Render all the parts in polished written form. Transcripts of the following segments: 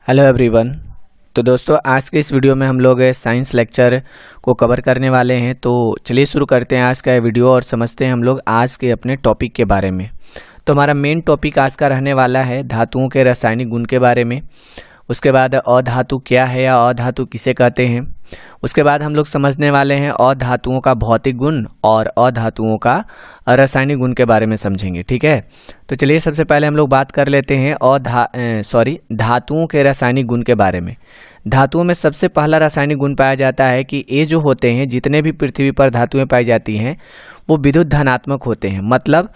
Hello everyone. तो दोस्तों आज के इस वीडियो में हम लोग साइंस लेक्चर को कवर करने वाले हैं। तो चलिए शुरू करते हैं आज का ये वीडियो और समझते हैं हम लोग आज के अपने टॉपिक के बारे में। तो हमारा मेन टॉपिक आज का रहने वाला है धातुओं के रासायनिक गुण के बारे में। उसके बाद अधातु क्या है या अधातु किसे कहते हैं। उसके बाद हम लोग समझने वाले हैं अधातुओं का भौतिक गुण और अधातुओं का रासायनिक गुण के बारे में समझेंगे। ठीक है, तो चलिए सबसे पहले हम लोग बात कर लेते हैं धातुओं के रासायनिक गुण के बारे में। धातुओं में सबसे पहला रासायनिक गुण पाया जाता है कि ये जो होते हैं, जितने भी पृथ्वी पर धातुएं पाई जाती हैं वो विद्युत धनात्मक होते हैं। मतलब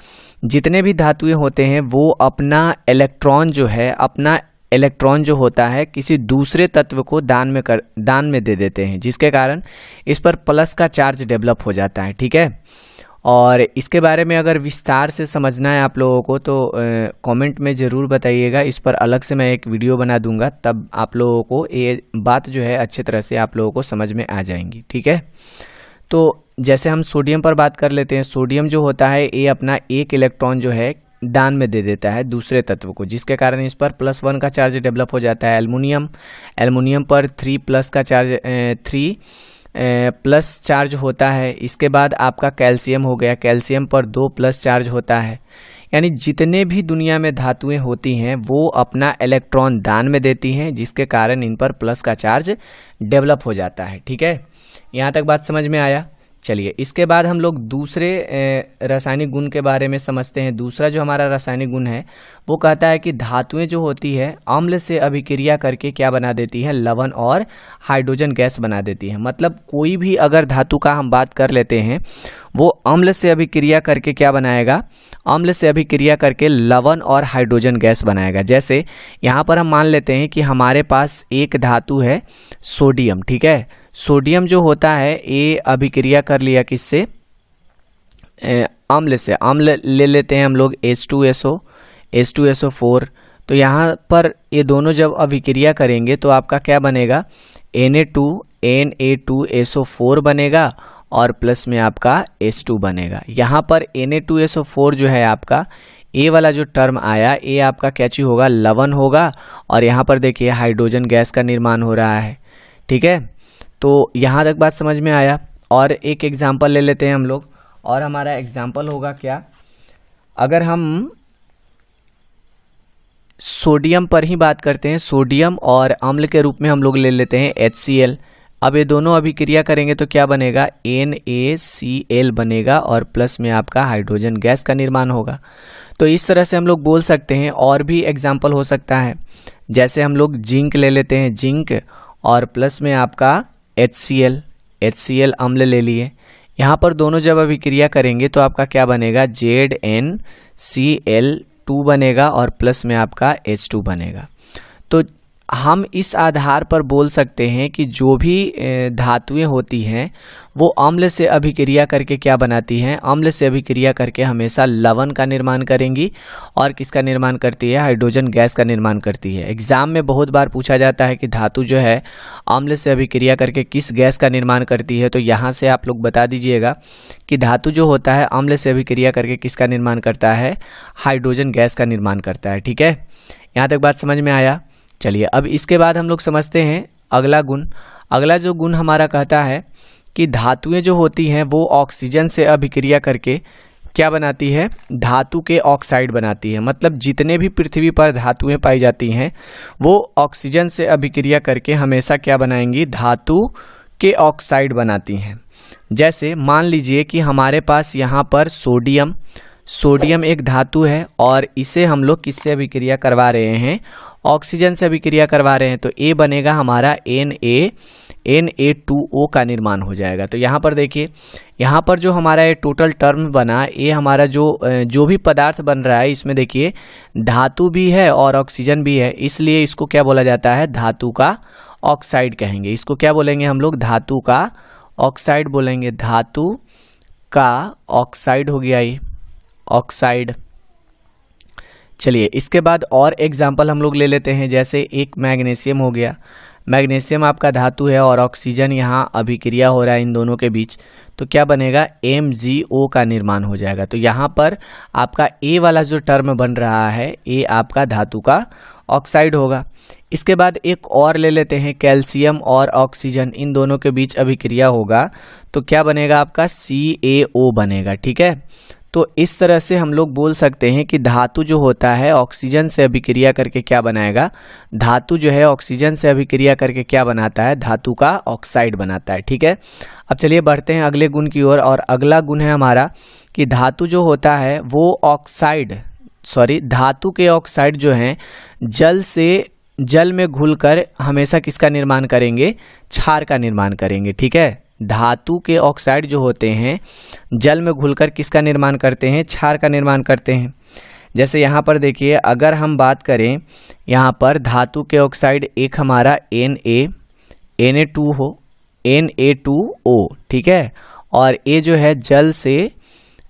जितने भी धातुएं होते हैं वो अपना इलेक्ट्रॉन जो होता है किसी दूसरे तत्व को दान में दे देते हैं, जिसके कारण इस पर प्लस का चार्ज डेवलप हो जाता है। ठीक है, और इसके बारे में अगर विस्तार से समझना है आप लोगों को तो कमेंट में ज़रूर बताइएगा। इस पर अलग से मैं एक वीडियो बना दूंगा, तब आप लोगों को ये बात जो है अच्छी तरह से आप लोगों को समझ में आ जाएंगी। ठीक है, तो जैसे हम सोडियम पर बात कर लेते हैं। सोडियम जो होता है ये अपना एक इलेक्ट्रॉन जो है दान में दे देता है दूसरे तत्व को, जिसके कारण इस पर +1 का चार्ज डेवलप हो जाता है। एल्युमिनियम पर 3 प्लस चार्ज होता है। इसके बाद आपका कैल्शियम हो गया, कैल्शियम पर 2 चार्ज होता है। यानी जितने भी दुनिया में धातुएं होती हैं वो अपना इलेक्ट्रॉन दान में देती हैं, जिसके कारण इन पर प्लस का चार्ज डेवलप हो जाता है। ठीक है, यहाँ तक बात समझ में आया। चलिए इसके बाद हम लोग दूसरे रासायनिक गुण के बारे में समझते हैं। दूसरा जो हमारा रासायनिक गुण है वो कहता है कि धातुएं जो होती है अम्ल से अभिक्रिया करके क्या बना देती हैं, लवण और हाइड्रोजन गैस बना देती है। मतलब कोई भी अगर धातु का हम बात कर लेते हैं वो अम्ल से अभिक्रिया करके क्या बनाएगा, अम्ल से अभिक्रिया करके लवण और हाइड्रोजन गैस बनाएगा। जैसे यहाँ पर हम मान लेते हैं कि हमारे पास एक धातु है सोडियम। ठीक है, सोडियम जो होता है ये अभिक्रिया कर लिया किससे, अम्ल से। अम्ल ले लेते हैं हम लोग H2SO4। तो यहाँ पर ये दोनों जब अभिक्रिया करेंगे तो आपका क्या बनेगा, Na2SO4 बनेगा और प्लस में आपका H2 बनेगा। यहाँ पर Na2SO4 जो है आपका ए वाला जो टर्म आया ये आपका क्या चीज होगा, लवण होगा। और यहाँ पर देखिए हाइड्रोजन गैस का निर्माण हो रहा है। ठीक है, तो यहाँ तक बात समझ में आया। और एक एग्जाम्पल ले लेते हैं हम लोग, और हमारा एग्जाम्पल होगा क्या, अगर हम सोडियम पर ही बात करते हैं, सोडियम और अम्ल के रूप में हम लोग ले लेते हैं HCl। अब ये दोनों अभिक्रिया करेंगे तो क्या बनेगा, NaCl बनेगा और प्लस में आपका हाइड्रोजन गैस का निर्माण होगा। तो इस तरह से हम लोग बोल सकते हैं। और भी एग्जाम्पल हो सकता है, जैसे हम लोग जिंक ले लेते हैं, जिंक और प्लस में आपका HCl अम्ल ले लिए। यहाँ पर दोनों जब अभिक्रिया करेंगे तो आपका क्या बनेगा, ZnCl2 बनेगा और प्लस में आपका H2 बनेगा। तो हम इस आधार पर बोल सकते हैं कि जो भी धातुएं होती हैं वो अम्ल से अभिक्रिया करके क्या बनाती हैं, अम्ल से अभिक्रिया करके हमेशा लवण का निर्माण करेंगी। और किसका निर्माण करती है, हाइड्रोजन गैस का निर्माण करती है। एग्जाम में बहुत बार पूछा जाता है कि धातु जो है अम्ल से अभिक्रिया करके किस गैस का निर्माण करती है। तो यहाँ से आप लोग बता दीजिएगा कि धातु जो होता है अम्ल से अभिक्रिया करके किसका निर्माण करता है, हाइड्रोजन गैस का निर्माण करता है। ठीक है, यहाँ तक बात समझ में आया। चलिए अब इसके बाद हम लोग समझते हैं अगला गुण। अगला जो गुण हमारा कहता है कि धातुएं जो होती हैं वो ऑक्सीजन से अभिक्रिया करके क्या बनाती है, धातु के ऑक्साइड बनाती है। मतलब जितने भी पृथ्वी पर धातुएं पाई जाती हैं वो ऑक्सीजन से अभिक्रिया करके हमेशा क्या बनाएंगी, धातु के ऑक्साइड बनाती हैं। जैसे मान लीजिए कि हमारे पास यहाँ पर सोडियम एक धातु है और इसे हम लोग किससे अभिक्रिया करवा रहे हैं, ऑक्सीजन से अभिक्रिया करवा रहे हैं। तो ए बनेगा हमारा Na2O का निर्माण हो जाएगा। तो यहाँ पर देखिए, यहाँ पर जो हमारा ये टोटल टर्म बना, ये हमारा जो भी पदार्थ बन रहा है इसमें देखिए धातु भी है और ऑक्सीजन भी है, इसलिए इसको क्या बोला जाता है, धातु का ऑक्साइड कहेंगे। इसको क्या बोलेंगे हम लोग, धातु का ऑक्साइड बोलेंगे। धातु का ऑक्साइड हो गया ये, ऑक्साइड। चलिए इसके बाद और एग्जाम्पल हम लोग ले लेते हैं। जैसे एक मैग्नीशियम हो गया, मैग्नीशियम आपका धातु है और ऑक्सीजन यहाँ अभिक्रिया हो रहा है इन दोनों के बीच, तो क्या बनेगा, MgO का निर्माण हो जाएगा। तो यहाँ पर आपका ए वाला जो टर्म बन रहा है ये आपका धातु का ऑक्साइड होगा। इसके बाद एक और ले लेते हैं, कैल्शियम और ऑक्सीजन, इन दोनों के बीच अभिक्रिया होगा तो क्या बनेगा आपका CaO बनेगा। ठीक है, तो इस तरह से हम लोग बोल सकते हैं कि धातु जो होता है ऑक्सीजन से अभिक्रिया करके क्या बनाएगा, धातु जो है ऑक्सीजन से अभिक्रिया करके क्या बनाता है, धातु का ऑक्साइड बनाता है। ठीक है, अब चलिए बढ़ते हैं अगले गुण की ओर, और अगला गुण है हमारा कि धातु जो होता है वो धातु के ऑक्साइड जो हैं जल में घुलकर हमेशा किसका निर्माण करेंगे, क्षार का निर्माण करेंगे। ठीक है, धातु के ऑक्साइड जो होते हैं जल में घुलकर किसका निर्माण करते हैं, क्षार का निर्माण करते हैं। जैसे यहाँ पर देखिए, अगर हम बात करें यहाँ पर धातु के ऑक्साइड, एक हमारा Na2O, ठीक है, और ये जो है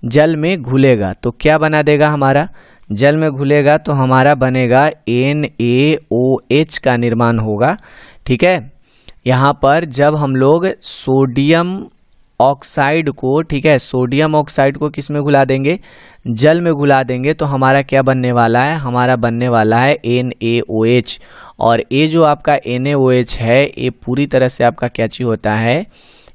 जल में घुलेगा तो क्या बना देगा, हमारा जल में घुलेगा तो हमारा बनेगा NaOH का निर्माण होगा। ठीक है, यहाँ पर जब हम लोग सोडियम ऑक्साइड को, ठीक है, सोडियम ऑक्साइड को किस में घुला देंगे, जल में घुला देंगे तो हमारा क्या बनने वाला है, हमारा बनने वाला है NaOH। और ये जो आपका NaOH है ये पूरी तरह से आपका क्या चीज होता है,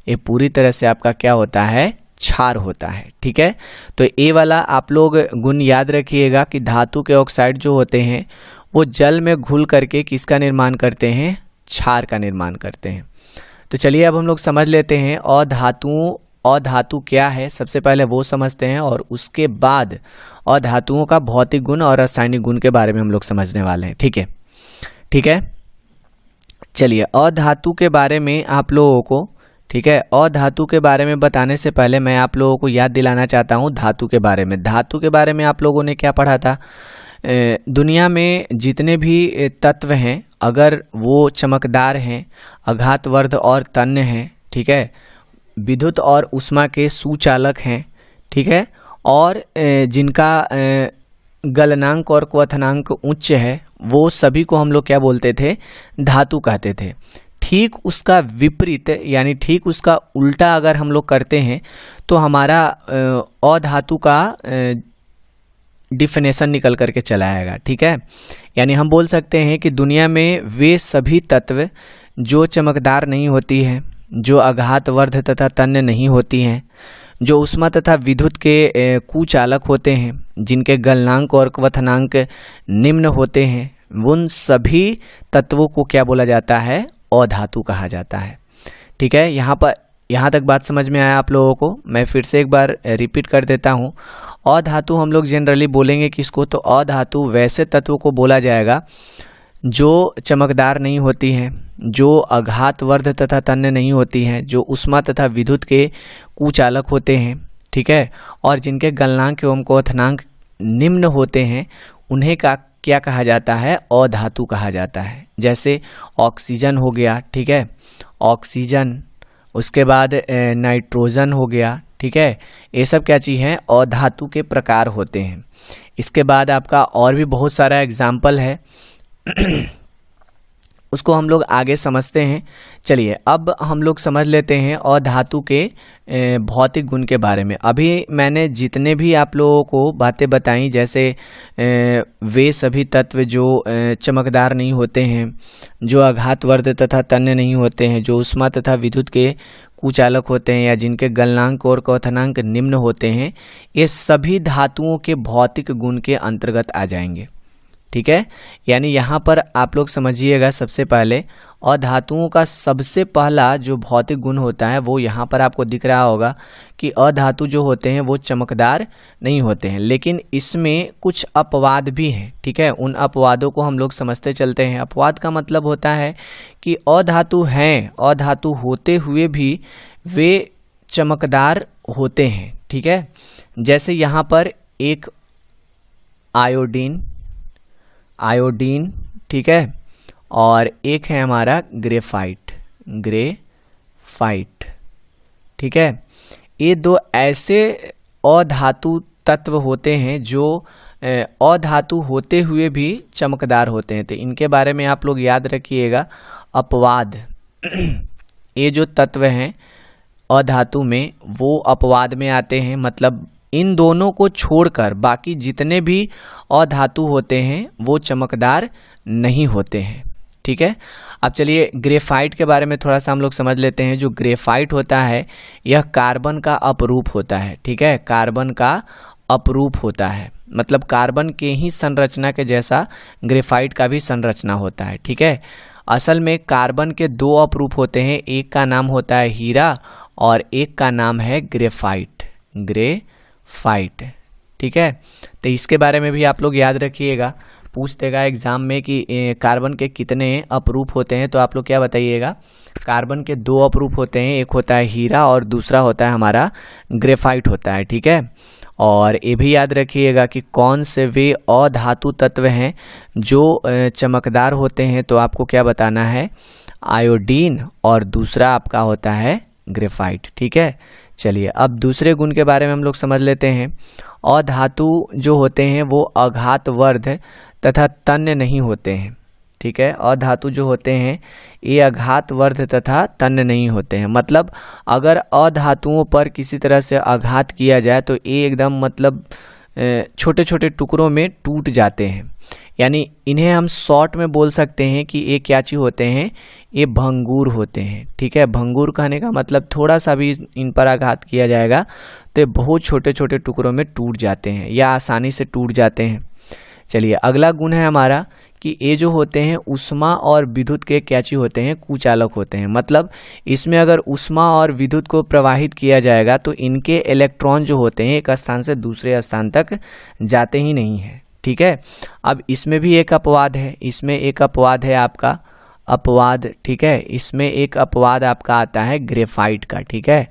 ये पूरी तरह से आपका क्या होता है, क्षार होता है। ठीक है, तो ये वाला आप लोग गुण याद रखिएगा कि धातु के ऑक्साइड जो होते हैं वो जल में घुल करके किसका निर्माण करते हैं, क्षार का निर्माण करते हैं। तो चलिए अब हम लोग समझ लेते हैं अधातु क्या है, सबसे पहले वो समझते हैं और उसके बाद अधातुओं का भौतिक गुण और रासायनिक गुण के बारे में हम लोग समझने वाले हैं। ठीक है, चलिए अधातु के बारे में आप लोगों को, ठीक है, अधातु के बारे में बताने से पहले मैं आप लोगों को याद दिलाना चाहता हूँ धातु के बारे में। धातु के बारे में आप लोगों ने क्या पढ़ा था, दुनिया में जितने भी तत्व हैं अगर वो चमकदार हैं, आघातवर्ध और तन्य हैं, ठीक है, विद्युत और ऊष्मा के सुचालक हैं, ठीक है, और जिनका गलनांक और क्वथनांक उच्च है, वो सभी को हम लोग क्या बोलते थे, धातु कहते थे। ठीक उसका विपरीत यानी ठीक उसका उल्टा अगर हम लोग करते हैं तो हमारा अधातु का डिफिनेशन निकल करके चला आएगा। ठीक है, यानी हम बोल सकते हैं कि दुनिया में वे सभी तत्व जो चमकदार नहीं होती हैं, जो आघातवर्ध तथा तन्य नहीं होती हैं, जो ऊष्मा तथा विद्युत के कुचालक होते हैं, जिनके गलनांक और क्वथनांक निम्न होते हैं, उन सभी तत्वों को क्या बोला जाता है, अधातु कहा जाता है। ठीक है, यहाँ तक बात समझ में आया आप लोगों को। मैं फिर से एक बार रिपीट कर देता हूँ। अधातु हम लोग जनरली बोलेंगे किसको, तो अधातु वैसे तत्वों को बोला जाएगा जो चमकदार नहीं होती हैं, जो आघातवर्ध तथा तन्य नहीं होती हैं, जो ऊष्मा तथा विद्युत के कुचालक होते हैं, ठीक है, और जिनके गलनांक एवं क्वथनांक निम्न होते हैं, उन्हें का क्या कहा जाता है, अधातु कहा जाता है। जैसे ऑक्सीजन हो गया, ठीक है, ऑक्सीजन, उसके बाद नाइट्रोजन हो गया, ठीक है, ये सब क्या चीज़ हैं, अधातु के प्रकार होते हैं। इसके बाद आपका और भी बहुत सारा एग्जाम्पल है उसको हम लोग आगे समझते हैं। चलिए अब हम लोग समझ लेते हैं अधातु के भौतिक गुण के बारे में। अभी मैंने जितने भी आप लोगों को बातें बताई, जैसे वे सभी तत्व जो चमकदार नहीं होते हैं, जो आघातवर्ध तथा तन्य नहीं होते हैं, जो ऊष्मा तथा विद्युत के कुचालक होते हैं, या जिनके गलनांक और क्वथनांक निम्न होते हैं, ये सभी धातुओं के भौतिक गुण के अंतर्गत आ जाएंगे। ठीक है, यानी यहाँ पर आप लोग समझिएगा, सबसे पहले अधातुओं का सबसे पहला जो भौतिक गुण होता है वो यहाँ पर आपको दिख रहा होगा कि अधातु जो होते हैं वो चमकदार नहीं होते हैं, लेकिन इसमें कुछ अपवाद भी हैं। ठीक है, उन अपवादों को हम लोग समझते चलते हैं। अपवाद का मतलब होता है कि अधातु हैं, अधातु होते हुए भी वे चमकदार होते हैं। ठीक है, जैसे यहाँ पर एक आयोडीन, ठीक है, और एक है हमारा ग्रेफाइट, ठीक है, ये दो ऐसे अधातु तत्व होते हैं जो अधातु होते हुए भी चमकदार होते हैं। तो इनके बारे में आप लोग याद रखिएगा। अपवाद ये जो तत्व हैं अधातु में वो अपवाद में आते हैं, मतलब इन दोनों को छोड़कर बाकी जितने भी अधातु होते हैं वो चमकदार नहीं होते हैं। ठीक है। अब चलिए ग्रेफाइट के बारे में थोड़ा सा हम लोग समझ लेते हैं। जो ग्रेफाइट होता है यह कार्बन का अपरूप होता है, ठीक है, कार्बन का अपरूप होता है, मतलब कार्बन के ही संरचना के जैसा ग्रेफाइट का भी संरचना होता है, ठीक है। असल में कार्बन के दो अपरूप होते हैं, एक का नाम होता है हीरा और एक का नाम है ग्रेफाइट, ग्रेफाइट, ठीक है। तो इसके बारे में भी आप लोग याद रखिएगा, पूछ देगा एग्जाम में कि कार्बन के कितने अपरूप होते हैं, तो आप लोग क्या बताइएगा। कार्बन के दो अपरूप होते हैं, एक होता है हीरा और दूसरा होता है हमारा ग्रेफाइट होता है, ठीक है। और ये भी याद रखिएगा कि कौन से वे अधातु तत्व हैं जो चमकदार होते हैं, तो आपको क्या बताना है, आयोडीन, और दूसरा आपका होता है ग्रेफाइट, ठीक है। चलिए अब दूसरे गुण के बारे में हम लोग समझ लेते हैं। अधातु जो होते हैं वो आघातवर्ध तथा तन्य नहीं होते हैं, ठीक है। अधातु जो होते हैं ये आघातवर्ध तथा तन्य नहीं होते हैं, मतलब अगर अधातुओं पर किसी तरह से आघात किया जाए तो ये एकदम मतलब छोटे छोटे टुकड़ों में टूट जाते हैं। यानी इन्हें हम शॉर्ट में बोल सकते हैं कि ये क्या चीज होते हैं, ये भंगूर होते हैं, ठीक है। भंगूर कहने का मतलब थोड़ा सा भी इन पर आघात किया जाएगा तो ये बहुत छोटे छोटे टुकड़ों में टूट जाते हैं या आसानी से टूट जाते हैं। चलिए अगला गुण है हमारा कि ये जो होते हैं उष्मा और विद्युत के क्या चीज होते हैं, कुचालक होते हैं, मतलब इसमें अगर उष्मा और विद्युत को प्रवाहित किया जाएगा तो इनके इलेक्ट्रॉन जो होते हैं एक स्थान से दूसरे स्थान तक जाते ही नहीं है, ठीक है। अब इसमें भी एक अपवाद है, इसमें एक अपवाद है आपका अपवाद, ठीक है। इसमें एक अपवाद आपका आता है ग्रेफाइट का, ठीक है,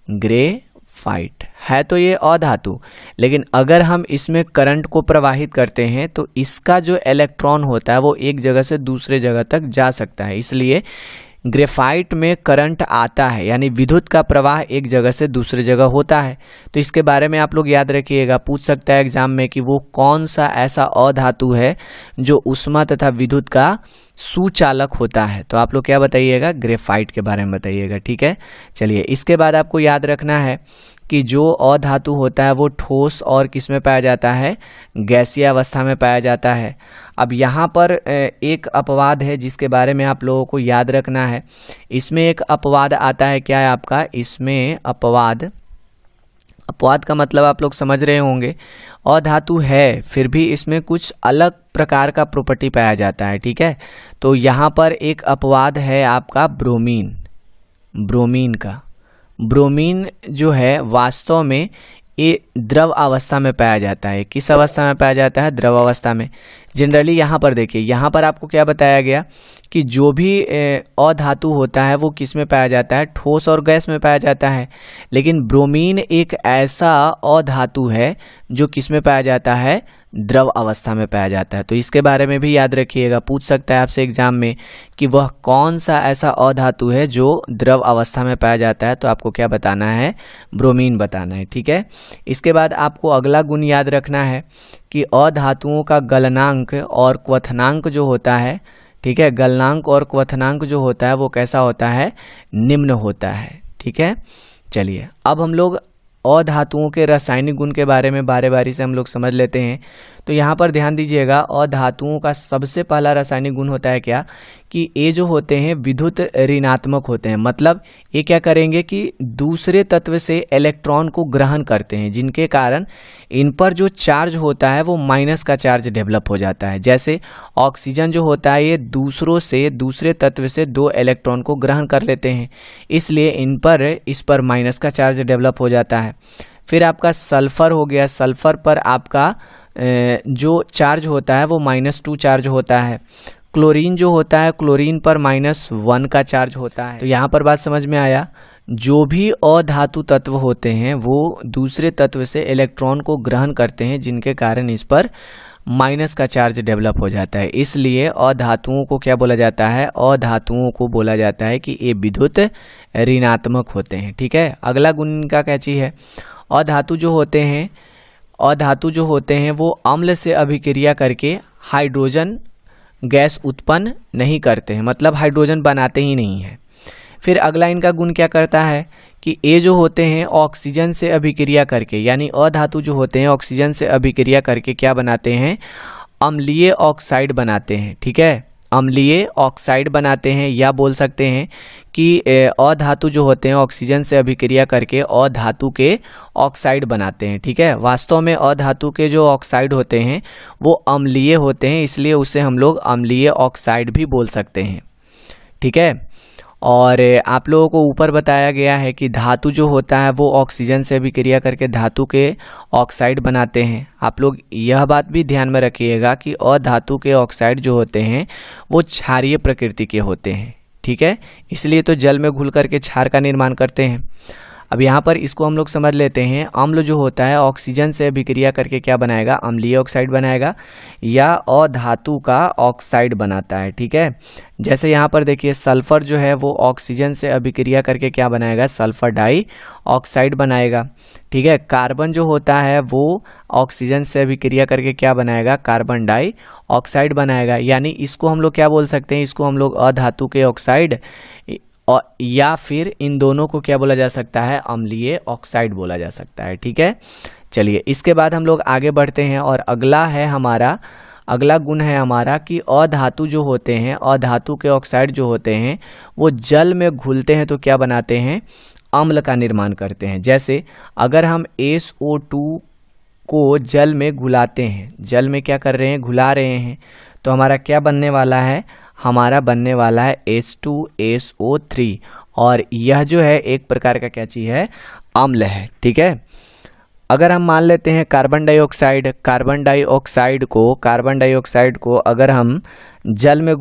ग्रेफाइट है तो ये अधातु, लेकिन अगर हम इसमें करंट को प्रवाहित करते हैं तो इसका जो इलेक्ट्रॉन होता है वो एक जगह से दूसरे जगह तक जा सकता है, इसलिए ग्रेफाइट में करंट आता है, यानी विद्युत का प्रवाह एक जगह से दूसरे जगह होता है। तो इसके बारे में आप लोग याद रखिएगा, पूछ सकता है एग्जाम में कि वो कौन सा ऐसा अधातु है जो उष्मा तथा विद्युत का सुचालक होता है, तो आप लोग क्या बताइएगा, ग्रेफाइट के बारे में बताइएगा, ठीक है। चलिए इसके बाद आपको याद रखना है कि जो अधातु होता है वो ठोस और किस में पाया जाता है, गैसीय अवस्था में पाया जाता है। अब यहाँ पर एक अपवाद है जिसके बारे में आप लोगों को याद रखना है। इसमें एक अपवाद आता है, क्या है आपका, इसमें अपवाद, अपवाद का मतलब आप लोग समझ रहे होंगे, अधातु है फिर भी इसमें कुछ अलग प्रकार का प्रॉपर्टी पाया जाता है, ठीक है। तो यहाँ पर एक अपवाद है आपका ब्रोमीन, ब्रोमीन का। ब्रोमीन जो है वास्तव में ये द्रव अवस्था में पाया जाता है। किस अवस्था में पाया जाता है, द्रव अवस्था में। जनरली यहाँ पर देखिए, यहाँ पर आपको क्या बताया गया कि जो भी अधातु होता है वो किस में पाया जाता है, ठोस और गैस में पाया जाता है, लेकिन ब्रोमीन एक ऐसा अधातु है जो किस में पाया जाता है, द्रव अवस्था में पाया जाता है। तो इसके बारे में भी याद रखिएगा, पूछ सकता है आपसे एग्जाम में कि वह कौन सा ऐसा अधातु है जो द्रव अवस्था में पाया जाता है, तो आपको क्या बताना है, ब्रोमीन बताना है, ठीक है। इसके बाद आपको अगला गुण याद रखना है कि अधातुओं का गलनांक और क्वथनांक जो होता है, ठीक है, गलनांक और क्वथनांक जो होता है वो कैसा होता है, निम्न होता है, ठीक है। चलिए अब हम लोग अधातुओं के रासायनिक गुण के बारे में बारी बारी से हम लोग समझ लेते हैं। तो यहाँ पर ध्यान दीजिएगा, अधातुओं का सबसे पहला रासायनिक गुण होता है क्या, कि ये जो होते हैं विद्युत ऋणात्मक होते हैं, मतलब ये क्या करेंगे कि दूसरे तत्व से इलेक्ट्रॉन को ग्रहण करते हैं, जिनके कारण इन पर जो चार्ज होता है वो माइनस का चार्ज डेवलप हो जाता है। जैसे ऑक्सीजन जो होता है ये दूसरे तत्व से 2 इलेक्ट्रॉन को ग्रहण कर लेते हैं, इसलिए इस पर माइनस का चार्ज डेवलप हो जाता है। फिर आपका सल्फर हो गया, सल्फर पर आपका जो चार्ज होता है वो -2 चार्ज होता है। क्लोरीन जो होता है, क्लोरीन पर -1 का चार्ज होता है। तो यहाँ पर बात समझ में आया, जो भी अधातु तत्व होते हैं वो दूसरे तत्व से इलेक्ट्रॉन को ग्रहण करते हैं, जिनके कारण इस पर माइनस का चार्ज डेवलप हो जाता है, इसलिए अधातुओं को क्या बोला जाता है, अधातुओं को बोला जाता है कि ये विद्युत ऋणात्मक होते हैं, ठीक है। अगला गुण का क्या चीज है, अधातु जो होते हैं वो अम्ल से अभिक्रिया करके हाइड्रोजन गैस उत्पन्न नहीं करते हैं, मतलब हाइड्रोजन बनाते ही नहीं है। फिर अगला इनका गुण क्या करता है कि ये जो होते हैं ऑक्सीजन से अभिक्रिया करके, यानी अधातु जो होते हैं ऑक्सीजन से अभिक्रिया करके क्या बनाते हैं, अम्लीय ऑक्साइड बनाते हैं, ठीक है, अम्लीय ऑक्साइड बनाते हैं, या बोल सकते हैं कि अधातु जो होते हैं ऑक्सीजन से अभिक्रिया करके अधातु के ऑक्साइड बनाते हैं। ठीक है, वास्तव में अधातु के जो ऑक्साइड होते हैं वो अम्लीय होते हैं, इसलिए उसे हम लोग अम्लीय ऑक्साइड भी बोल सकते हैं। ठीक है, और आप लोगों को ऊपर बताया गया है कि धातु जो होता है वो ऑक्सीजन से अभिक्रिया करके धातु के ऑक्साइड बनाते हैं। आप लोग यह बात भी ध्यान में रखिएगा कि अधातु के ऑक्साइड जो होते हैं वो क्षारीय प्रकृति के होते हैं। ठीक है, इसलिए तो जल में घुल करके क्षार का निर्माण करते हैं। अब यहाँ पर इसको हम लोग समझ लेते हैं। अम्ल जो होता है ऑक्सीजन से अभिक्रिया करके क्या बनाएगा, अम्लीय ऑक्साइड बनाएगा या अधातु का ऑक्साइड बनाता है। ठीक है, जैसे यहाँ पर देखिए सल्फर जो है वो ऑक्सीजन से अभिक्रिया करके क्या बनाएगा, सल्फर डाई ऑक्साइड बनाएगा। ठीक है, कार्बन जो होता है वो ऑक्सीजन से अभिक्रिया करके क्या बनाएगा, कार्बन डाई ऑक्साइड बनाएगा। यानी इसको हम लोग क्या बोल सकते हैं, इसको हम लोग अधातु के ऑक्साइड और या फिर इन दोनों को क्या बोला जा सकता है, अम्लीय ऑक्साइड बोला जा सकता है। ठीक है, चलिए इसके बाद हम लोग आगे बढ़ते हैं और अगला गुण है हमारा कि अधातु जो होते हैं, अधातु के ऑक्साइड जो होते हैं वो जल में घुलते हैं तो क्या बनाते हैं, अम्ल का निर्माण करते हैं। जैसे अगर हम SO2 को जल में घुलाते हैं, जल में क्या कर रहे हैं, घुला रहे हैं, तो हमारा क्या बनने वाला है, हमारा बनने वाला है H2SO3, और यह जो है एक प्रकार का क्या चीज़ है, अम्ल है। ठीक है, अगर हम मान लेते हैं कार्बन डाइऑक्साइड को अगर हम जल में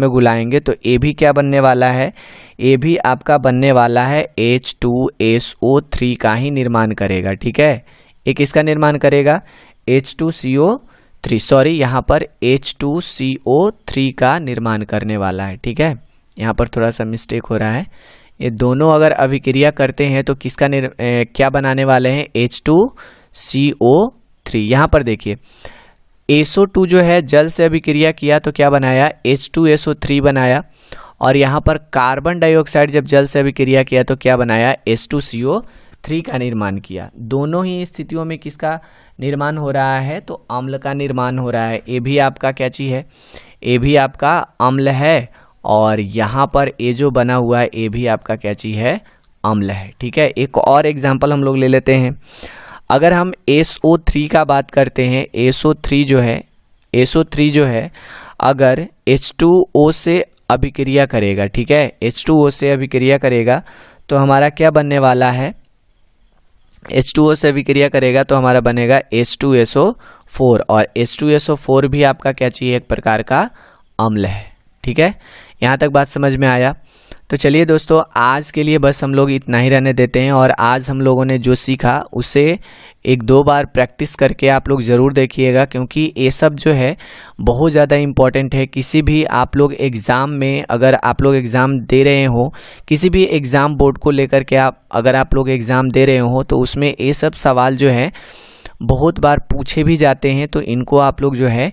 घुलाएंगे तो ये भी क्या बनने वाला है, ये भी आपका बनने वाला है H2SO3 का ही निर्माण करेगा। ठीक है, एक इसका निर्माण करेगा यहाँ पर H2CO3 का निर्माण करने वाला है। ठीक है, यहाँ पर थोड़ा सा मिस्टेक हो रहा है, ये दोनों अगर अभिक्रिया करते हैं तो किसका क्या बनाने वाले हैं, H2CO3। यहाँ पर देखिए SO2 जो है जल से अभिक्रिया किया तो क्या बनाया, H2SO3 बनाया, और यहाँ पर कार्बन डाइऑक्साइड जब जल से अभिक्रिया किया तो क्या बनाया, H2CO3 का निर्माण किया। दोनों ही स्थितियों में किसका निर्माण हो रहा है, तो अम्ल का निर्माण हो रहा है। ये भी आपका क्या चीज है, ये भी आपका अम्ल है, और यहाँ पर ये जो बना हुआ है ये भी आपका क्या चीज है, अम्ल है। ठीक है, एक और एग्जांपल हम लोग ले लेते हैं। अगर हम SO3 का बात करते हैं, SO3 जो है अगर H2O से अभिक्रिया करेगा, ठीक है, H2O से अभिक्रिया करेगा तो हमारा क्या बनने वाला है, H2O से अभिक्रिया करेगा तो हमारा बनेगा H2SO4, और H2SO4 भी आपका क्या चाहिए, एक प्रकार का अम्ल है। ठीक है, यहाँ तक बात समझ में आया। तो चलिए दोस्तों, आज के लिए बस हम लोग इतना ही रहने देते हैं, और आज हम लोगों ने जो सीखा उसे 1-2 बार प्रैक्टिस करके आप लोग ज़रूर देखिएगा, क्योंकि ये सब जो है बहुत ज़्यादा इम्पॉर्टेंट है। किसी भी आप लोग एग्ज़ाम में अगर आप लोग एग्ज़ाम दे रहे हो, किसी भी एग्ज़ाम बोर्ड को लेकर के अगर आप लोग एग्ज़ाम दे रहे हो तो उसमें ये सब सवाल जो है बहुत बार पूछे भी जाते हैं। तो इनको आप लोग जो है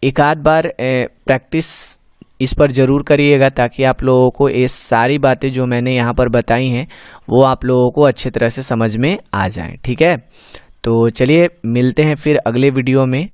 एक आध बार प्रैक्टिस इस पर ज़रूर करिएगा, ताकि आप लोगों को ये सारी बातें जो मैंने यहाँ पर बताई हैं वो आप लोगों को अच्छी तरह से समझ में आ जाएं। ठीक है, तो चलिए मिलते हैं फिर अगले वीडियो में।